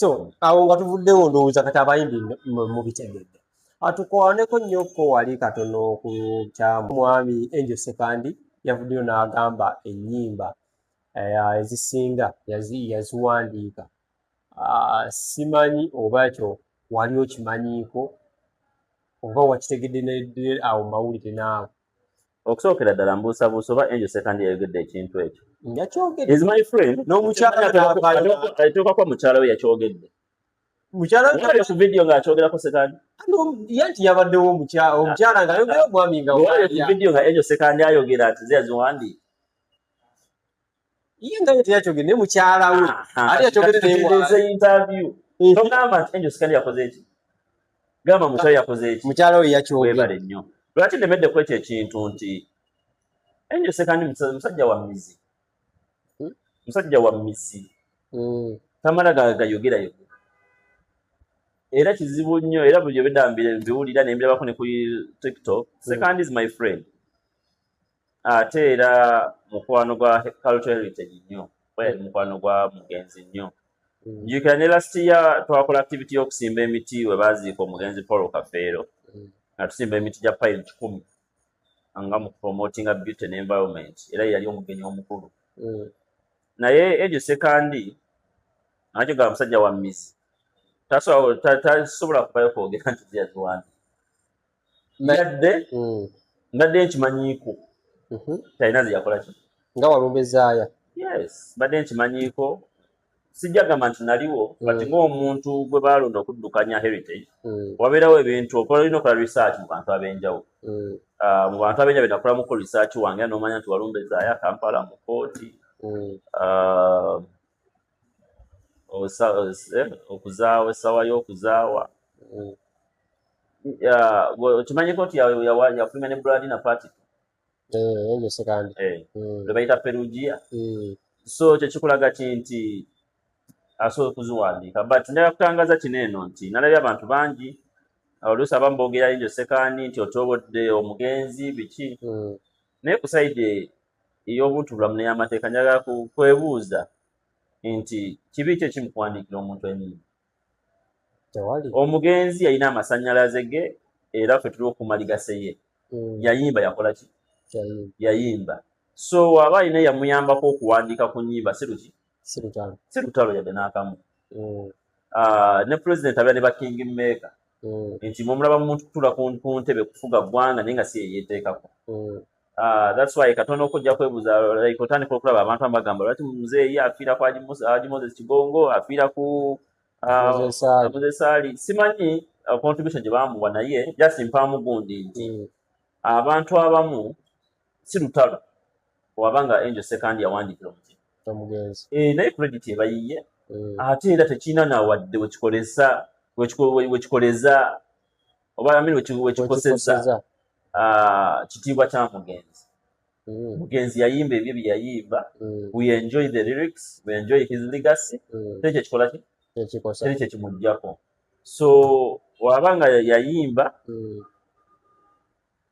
So awo nga tuvuddewo ndowooza kati abayimbi mubitegedde. Atukwaneko nnyoko wali katono ku kyamu mwami Angel Sekandi yavuddeyo n'agamba ennyimba ezisinga yaziwandiika. Simanyi oba ekyo wali okimanyiiko oba wakitegedde awo mawulire naawe. Okusookera ddala mbuusabuusa oba Angel Sekandi yayogedde ekintu ekyo. Yakyogedde. Is my friend. N'omukyala atuukako mukyala we yakyogedde. Mukyala we ku video ng'akyogerako Sekandi. Yanti yabaddewo omukyala ng'ayogera omwami nga ku video nga Angel Sekandi ayogera ati ze yaziwandiika. Ye nga ye teyakyogedde ne mukyala we. Ate yakyogedde interview. Togamba nti Angel Sekandi yakoze eki. Gamba mukyala yakoze eki. Mukyala we yakyogedde. Weebale nnyo. Lwaki ndemedde ku ekyo ekintu nti Angel Sekandi musajja wa mizi. Musajja wa mizi. Tamala gayogera yogera. Era kizibu nnyo era buli byebedambire mbiwulira nembirabako ne ku TikTok. Sekandi is my friend. Ate era mukwano gwa cultural heritage nnyo. Mukwano gwa mugenzi nnyo. Njukira last year twakola activity y'okusimba emiti we baaziika omugenzi Paul Kafeero. Nga tusimba emiti gya pine 10 nga mu promoting beauty and environment. Era yali omugenyi omukulu. Naye Angel Sekandi nakyo ga musajja wa mizi. Tasobola kubayo kwogera nti ziyaziwandi. Mbadde nkimanyiiko. Talina ziyakola ki? Nga walumbezaayo. Yes, mbadde nkimanyiiko. Sijja gamba nti naliwo kati ng'omuntu gwe baalonda okuddukanya heritage. Wabeerawo ebintu olina okola research mu bantu ab'enjawulo. Mu bantu ab'enjawulo nakolamuko research wange n'omanya nti walumbezaayo Kampala mu kooti. Okuzaawa essaawa y'okuzaawa. Okimanyiko nti yafulumya ne Bradina Party. Angel Sekandi. Lwe bayita Perugia. So kyo kikulaga nti asobola okuziwandiika. But njagala kutangaza kino eno nti nalabye abantu bangi oluusi abamu boogera Angel Sekandi nti otobodde omugenzi biki. Naye ku sayidi ey'obuntubulamu n'ey'amateeka njagala kwebuuza nti kibi ki ekimukuwandiikira omuntu ennyimba. Omugenzi yalina amasannyalaze ge era ffe tuli okumaligase ye. Yayimba yakola ki? Yayimba. So aba alina yamuyambako okuwandiika ku nnyimba si lutalo yadde n'akamu. Ne president abeera ne ba king maker nti mumulaba muntu kutula ku ntebe kufuga ggwanga naye nga si ye yeeteekako. That's why katono okujja kwebuuza like otandika okulaba abantu abagamba lwaki muzeeyi afiira ku Haji Moses Kigongo afiira ku Muzesaali. Simanyi contribution gye baamuwa naye just mpaamu gundi nti abantu abamu si lutalo wabanga Angel Sekandi yawandiikira omugenzi. Naye credit ebayiye ate era tekiina nawadde wekikoleza oba wekikoseza kitiibwa kya mugenzi. Mugenzi yayimba ebyo bye yayimba. We enjoy the lyrics, we enjoy his legacy. Tekyo kikola ki? Teri kyekimuggyako. So wabanga yayimba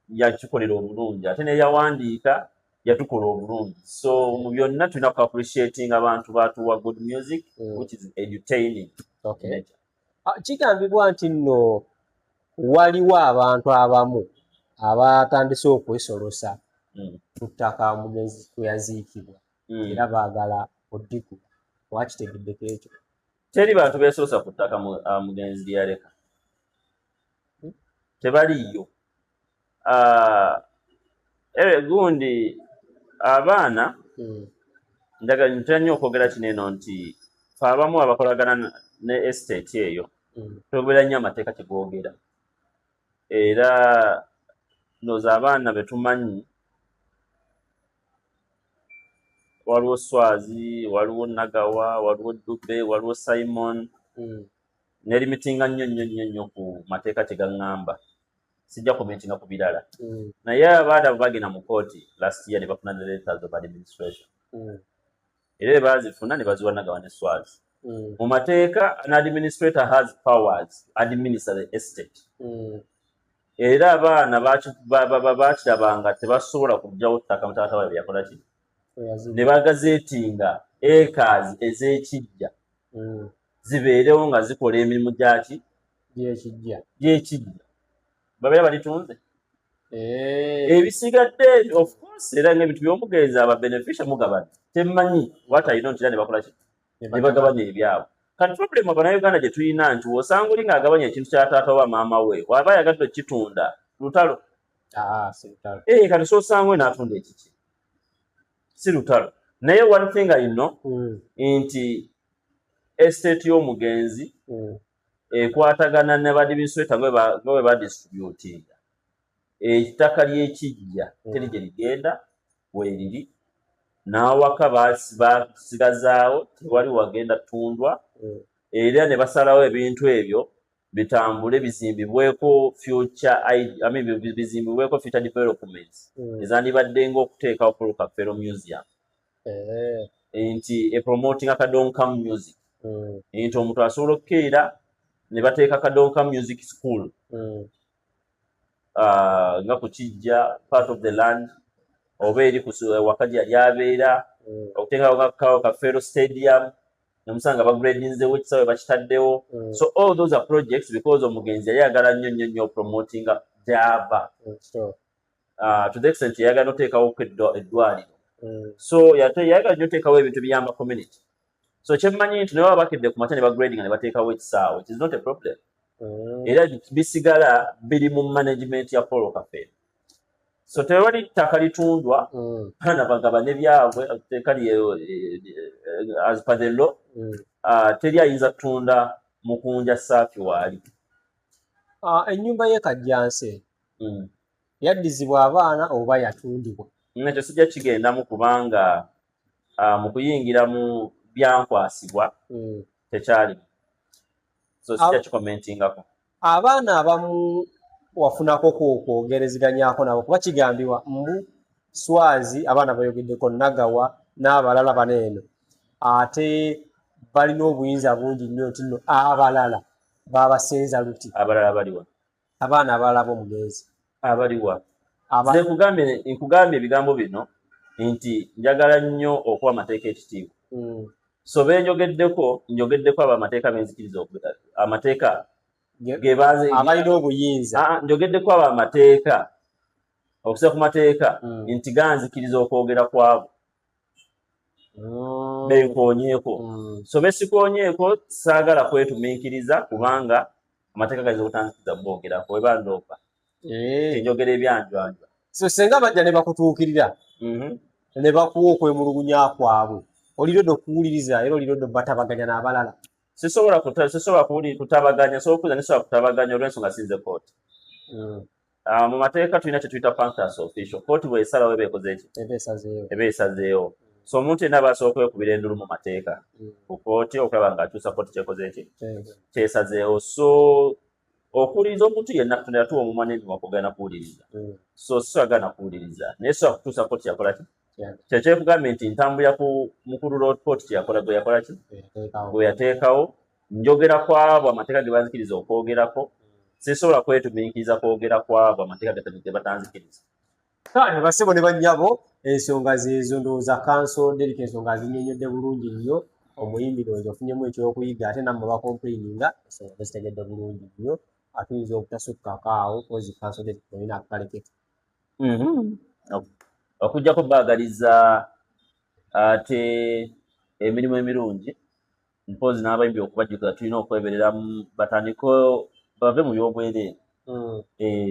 yakikolera obulungi ate neyawandiika yatukola obulungi. So mu byonna tulina ku appreciating abantu batuwa good music which is edutaining. Kigambibwa nti nno waliwo abantu abamu abatandise okwesolosa ku ttaka mugenzi kwe yaziikibwa era baagala oddikula. Wakitegeddeko ekyo? Teri bantu beesolosa ku ttaka mugenzi lye yaleka. Tebaliyo. Gundi abaana njagala ntera nnyo okwogera kino eno nti fe abamu abakolagana ne estate eyo twogera nnyo amateeka tegwogera. Era ndowooza abaana be tumanyi waliwo Swazi, waliwo Nagawa, waliwo Dube, waliwo Simon. Nerimitinga nnyo ku mateeka tegaŋŋamba. Sijja commentinga ku birala. Naye abaana bagenda mu kooti last year ne bafuna the letters of administration. Era baazifuna ne baziwa Nagawa ne Swazi. Mu mateeka an administrator has powers administer the estate. Era abaana bakirabanga tebasobola kugyawo ttaka mutaata waabwe yakola ki? Ne bagazeetinga acres ez'ekijja zibeerewo nga zikola emirimu gyaki gyekijja babeera balitunze ebisigadde of course era ng'ebintu by'omugenzi aba beneficial mugabana temmanyi watayina ntira ne bakola ki ne bagabanya ebyabwe kati problem abannayuganda gye tulina nti wosanga oli ng'agabanya ekintu kya taata oba maama we waba ayagadde okitunda lutalo kati soosanga we n'atunda ekiki si lutalo naye one thing I know nti estate y'omugenzi ekwatagana ne badimisweta nga bwe badistributinga ettaka ly'ekijja teri gye ligenda weeriri n'awaka basigazaawo tewali wagenda ttundwa era ne basalawo ebintu ebyo bitambule bizimbibweko bizimbibweko future developments ezandibadde ng'okuteekawo Paul Kafero Museum nti promoting Kadonkam music nti omuntu asobola okukeera ne bateeka Kadonkam music school nga ku kijja part of the land oba eri wakati yali abeera okuteekawo Kafero stadium nemusanga bagradinzewo ekisawe bakitaddewo so all those are projects because omugenzi yali ayagala nnyo promoting gy'ava to the extent yayagala noteekawo eddwaliro so yayagala nnyo oteekawo ebintu biyamba community so kyemmanyi nti naye baba bakedde ku makya ne bagradinga ne bateekawo ekisaawe it is not a problem era bisigala biri mu management ya Paul Kafero so tewali ttaka litundwa baana bagabane byabwe tekali as per the law teri ayinza kutunda mukunja saafi waali ennyumba ye Kajjanse yaddizibwa abaana oba yatundibwa ekyo sijja kigendamu kubanga mu kuyingira mu byankwasibwa tekyali so sijja kikomentingako abaana abamu wafunako kwogerezeganyako nabo kuba kigambibwa mbu Swazi abaana bayogeddeko Nagawa n'abalala baneeno ate balina obuyinza bungi nnyo nti nno abalala babasenza luti abalala baliwa abaana abalala b'omugenzi abaliwa nkugambye ebigambo bino nti njagala nnyo okuwa amateeka ekitiibwa so benjogeddeko njogeddeko abamateeka benzikiriza amateeka abalina obuyinza njogeddeko abamateeka okusa ku mateeka nti ganzikiriza okwogera kwabo benkoonyeeko so besikonyeeko saagala kwetumiikiriza kubanga amateeka gayinza obutanzikiriza boogerako webandoopa enjogera ebyanjwanjwa so senga bajja ne bakutuukirira ne bakuwa okwemulugunya kwabwe olirodde okuwuliriza era olirodde batabaganya n'abalala sisobola kutabaganya sobola kutabaganya olw'ensonga sinze kooti mu mateeka tulina kye tuyita functus official kooti bw'esalawo eba ekoze eki eba esazeewo so omuntu yenna aba asobola okwekubira endulu mu mateeka ku kooti okulaba ng'akyusa kooti kyekoze eki kyesazeewo so okuwuliriza omuntu yenna katonda yatuwa omumwa n'emimwa kugana kuwuliriza so sisobola kuwuliriza naye sobola kutuusa kooti yakola ki kyekyekugambye nti ntambulira ku mukulu road court gwe yakola ki gwe yateekawo njogera kwabo amateeka ge banzikiriza okwogerako sisobola kwetumiikiriza kwogera kwabo amateeka ge batanzikiriza kale basibo ne bannyabo ensonga zeezo ndowooza kanso Derrick ensonga zinnyonnyodde bulungi nnyo omuyimbi ndowooza ofunyemu ekyokuyiga ate nammwe bakomplaininga ensonga tezitegedde bulungi nnyo atuyinza obutasukkako awo kozi kanso Derrick olina akukalekeko okujjako baagaliza ate emirimu emirungi mpozi n'abayimbi okubajjukiza tulina okwebereramu batandike bave mu byobwereere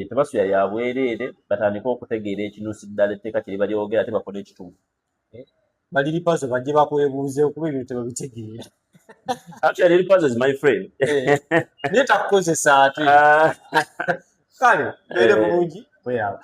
tebasuya ya bwereere batandike okutegeera ekinuusi ddala etteeka kye balyogera ate bakole ekituufu bali lipazo bajje bakwebuuze okuba ebintu tebabitegeera actually lipazo is my friend naye takukozesa ate kale beere bulungi bweyaba